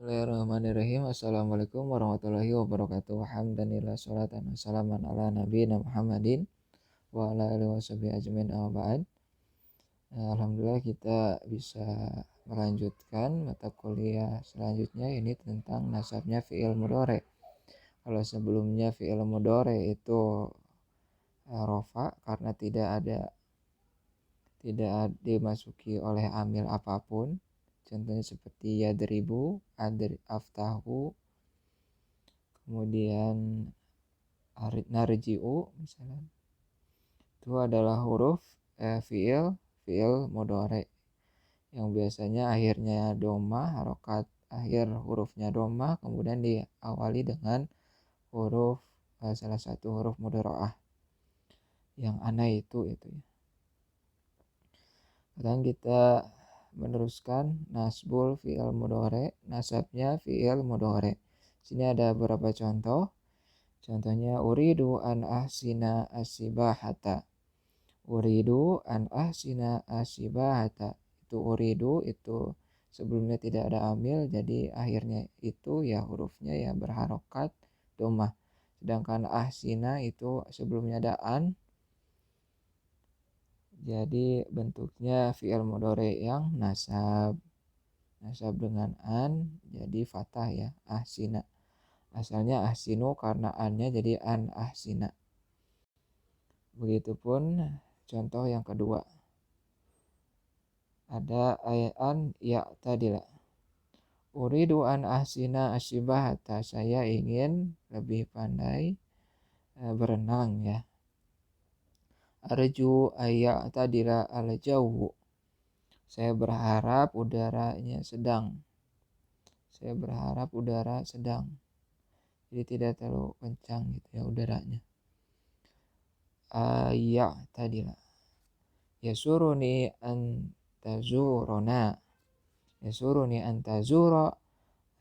Bismillahirrahmanirrahim. Assalamualaikum warahmatullahi wabarakatuh. Hamdanillah sholatan wassalaman ala nabiyina Muhammadin wa ala alihi washabihi ajmain amma ba'd. Alhamdulillah kita bisa melanjutkan mata kuliah selanjutnya, ini tentang nasabnya fi'il mudhari. Kalau sebelumnya fi'il mudhari itu rofa karena tidak dimasuki oleh amil apapun. Contohnya seperti yadribu, aftahu, kemudian narji'u misalnya. Itu adalah huruf fi'il mudhari yang biasanya akhirnya dhamma, harokat akhir hurufnya dhamma, kemudian diawali dengan huruf salah satu huruf mudhara'ah yang ana itu ya. Sekarang kita meneruskan nasbul fi'il mudhari, nasabnya fi'il mudhari. Sini ada beberapa contoh. Contohnya uridu an ahsina asibahata. Uridu an ahsina asibahata. Itu uridu itu sebelumnya tidak ada amil, jadi akhirnya itu ya hurufnya ya berharokat dhammah. Sedangkan ahsina itu sebelumnya ada an, jadi bentuknya fi'il mudhari yang nasab dengan an, jadi fathah ya, ahsina. Asalnya ahsinu karena annya jadi an ahsina. Begitupun contoh yang kedua. Ada an ya'tadila. Uridu an ahsina asyibahata. Saya ingin lebih pandai berenang ya. Arju ayya'tadila al-jawwu. Saya berharap udaranya sedang. Saya berharap udara sedang. Jadi tidak terlalu kencang gitu ya udaranya. Ayya'tadila. Yasuruni an tazurona. Yasuruni an tazura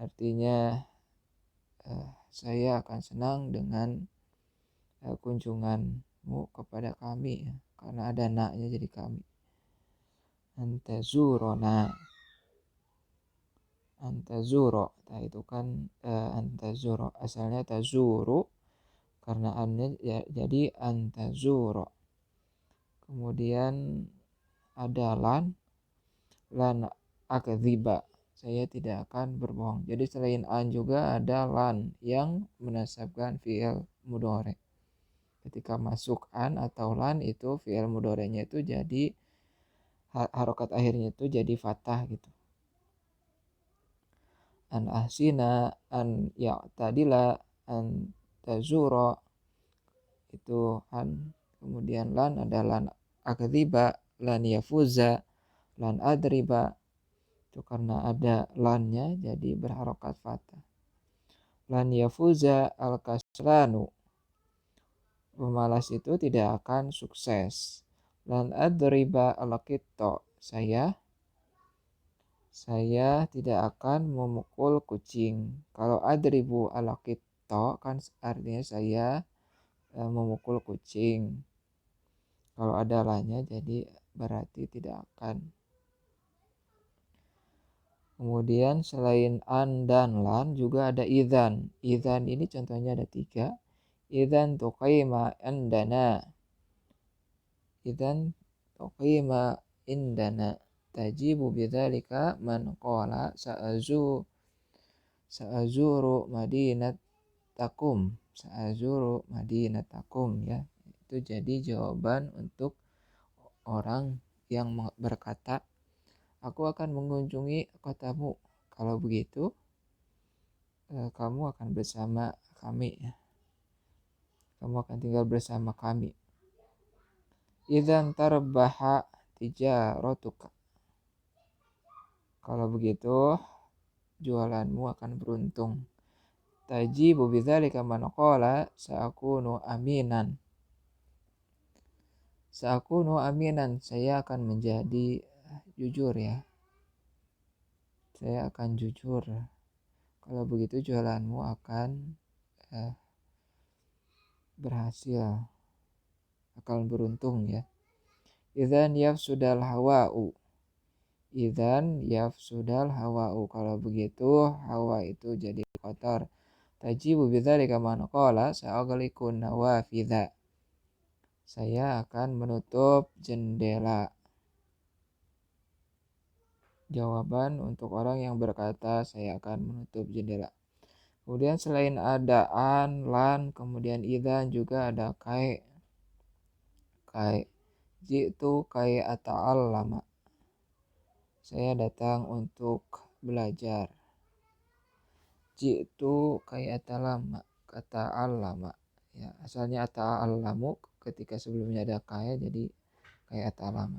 artinya saya akan senang dengan kunjunganmu kepada kami ya. Karena ada na-nya jadi kami. Antazurona, antazuro, nah itu kan antazuro, asalnya tazuru karena annya ya, jadi antazuro. Kemudian ada lan akdziba, saya tidak akan berbohong. Jadi selain an juga ada lan yang menasabkan fi'il mudhari. Ketika masuk an atau lan itu fi'il mudhari'nya itu jadi harokat akhirnya itu jadi fathah gitu. An ahsina, an ya'tadila, an tazura itu an, kemudian lan ada lan akdziba, lan yafuza, lan adriba. Itu karena ada lannya jadi berharokat fathah. Lan yafuza al-kaslanu. Pemalas itu tidak akan sukses. Lan adriba al-qitta. Saya tidak akan memukul kucing. Kalau adribu al-qitta kan artinya saya memukul kucing. Kalau ada lannya jadi berarti tidak akan. Kemudian selain an dan lan juga ada idzan. Idzan ini contohnya ada 3. Idzan tuqima indana. Idzan tuqima indana. Tajibu bidzalika man qala sa'azuru madinatakum. Sa'azuru madinatakum ya. Itu jadi jawaban untuk orang yang berkata, aku akan mengunjungi kotamu. Kalau begitu, kamu akan bersama kami ya. Kamu akan tinggal bersama kami. Idzan tarbaha tijaratuka. Kalau begitu, jualanmu akan beruntung. Tajibu bidzalika man qala sa'akunu aminan. Sa'akunu aminan, saya akan menjadi jujur ya. Saya akan jujur. Kalau begitu jualanmu akan berhasil, akan beruntung ya. Idzan yafsudal hawa'u. Idzan yafsudal hawa'u, kalau begitu hawa itu jadi kotor. Tajibu bidzalika man qala sa'aghliqun nawafidza, saya akan menutup jendela. Jawaban untuk orang yang berkata saya akan menutup jendela. Kemudian selain ada an, lan, kemudian idzan juga ada kai. Kai jitu kai ata'allama, saya datang untuk belajar. Jitu kai ata'allama, kata allama ya, asalnya ata'allamu, ketika sebelumnya ada kai jadi kai ata'allama.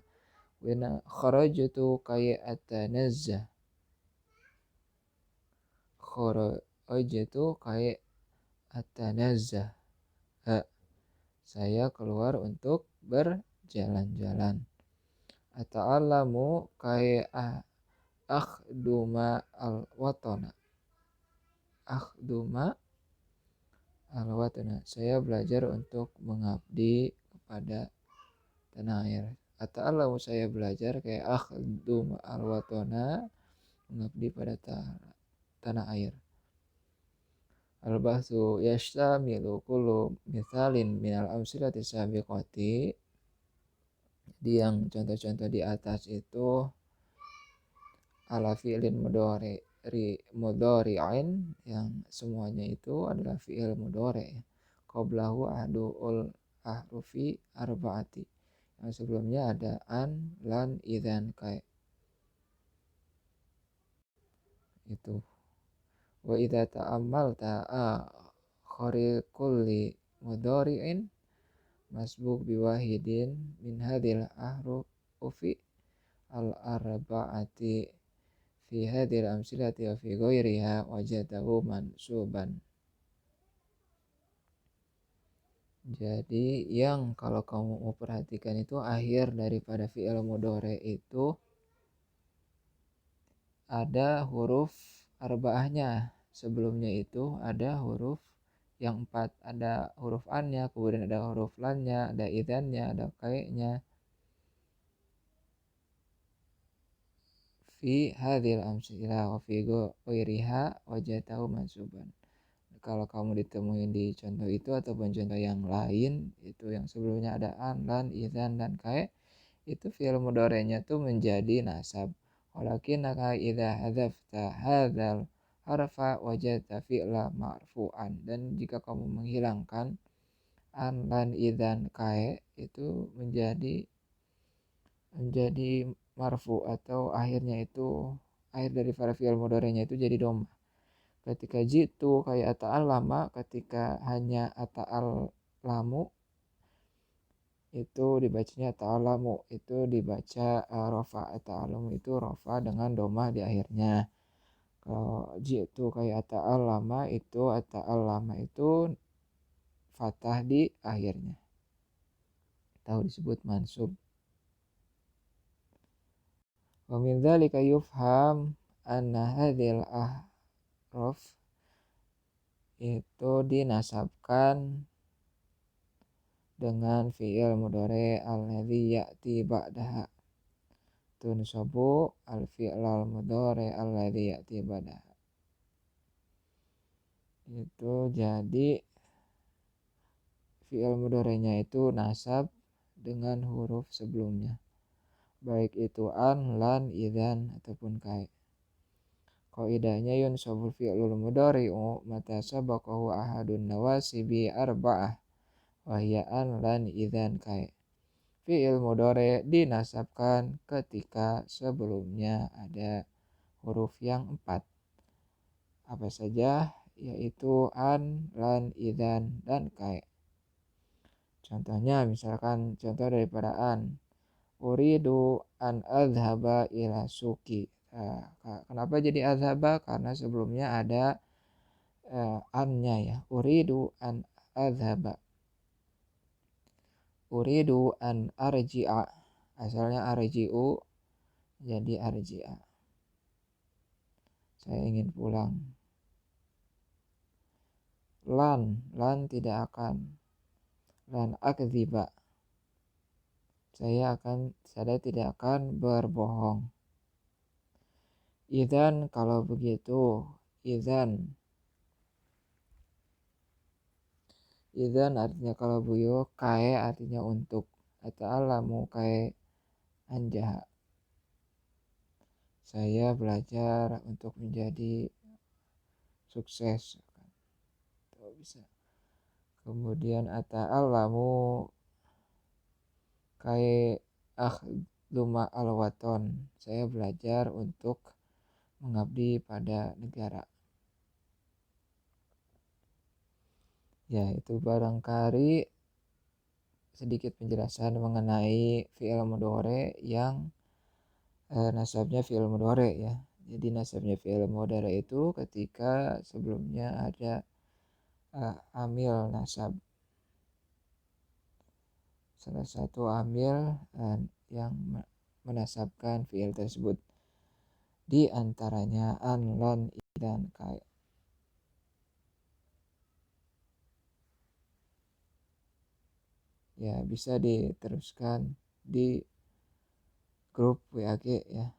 Wa kharajtu kai atanazzah, kharajtu kai atanazzah, saya keluar untuk berjalan-jalan. Ata'allamu kai akhduma al-watana, akhduma al-watana, saya belajar untuk mengabdi kepada tanah air. Ata'allamu, saya belajar kayak akhduma al-watana, mengabdi pada tanah air. Al-bahsu yashtamilu kullu mithalin minal amsilati sabiqati, di yang contoh-contoh di atas itu ala fi'lin mudhari'in, yang semuanya itu adalah fi'il mudhari', qablahu ahdu'ul ahrufi arba'ati, yang sebelumnya ada an, lan, idzan, kai. Itu. Wa idza ta'ammalta akhari kulli mudhari'in masbuk biwahidin min hadhil ahrufi al-arba'ati fi hadhil amsilati wa fi ghairiha wajadahu mansuban. Jadi yang kalau kamu mau perhatikan itu akhir daripada fi'il mudhari itu ada huruf arba'ahnya. Sebelumnya itu ada huruf yang 4, ada huruf an-nya, kemudian ada huruf lan-nya, ada idzan-nya, ada kai-nya. Fi hadhil amsilah wa fi ghairiha wajatahu mansuban. Kalau kamu ditemuin di contoh itu ataupun contoh yang lain, itu yang sebelumnya ada an, lan, idzan, dan kai, itu fi'il mudhari'nya tuh menjadi nasab. Walakinnaka idza hadzafta hadzal harfa wajadta fi'la marfu'an, dan jika kamu menghilangkan an, lan, idzan, kai, itu menjadi marfu, atau akhirnya itu akhir dari fi'il mudhari'nya itu jadi dhamma. Ketika jitu kayak ata'allama, ketika hanya ata'allamu itu dibacanya ata'allamu, itu dibaca rafa. Ata'allamu itu rafa dengan dhamma di akhirnya. Kalau jitu kayak ata'allama itu fathah di akhirnya, atau disebut mansub. Wa min dzalika yufham anna hadhil ahraf itu dinasabkan dengan fi'il mudhari alladzi ya'ti ba'daha. Tunsabu al-fi'lal mudhari alladzi ya'ti ba'daha. Itu jadi fi'il mudhari'nya itu nasab dengan huruf sebelumnya, baik itu an, lan, idzan, ataupun kai. Qaidahnya yunsabul fi'lul mudhari'u mata sabaqahu ahadun nawasibi arba'ah wa hiya an, lan, idzan, kai. Fi'il mudhari' dinasabkan ketika sebelumnya ada huruf yang 4. Apa saja? Yaitu an, lan, idzan, dan kai. Contohnya misalkan contoh daripada an, uridu an adhaba ila suki. Nah, kenapa jadi adhaba? Karena sebelumnya ada an-nya ya. Uridu an adhaba. Uridu an arji'a. Asalnya arji'u jadi arji'a. Saya ingin pulang. Lan tidak akan. Lan akdziba. Saya tidak akan berbohong. Idzan kalau begitu. Idzan. Idzan artinya kalau buyuk, kae artinya untuk. Ata'alamu kae anjaha. Saya belajar untuk menjadi sukses. Tuh, bisa. Kemudian ata'alamu kae akhduma alwaton. Saya belajar untuk mengabdi pada negara. Ya, itu barangkali sedikit penjelasan mengenai fi'il mudhari yang nasabnya fi'il mudhari ya. Jadi nasabnya fi'il mudhari itu ketika sebelumnya ada amil nasab. Salah satu amil yang menasabkan fi'il tersebut. Di antaranya an, lon, dan kai. Ya, bisa diteruskan di grup WAG ya.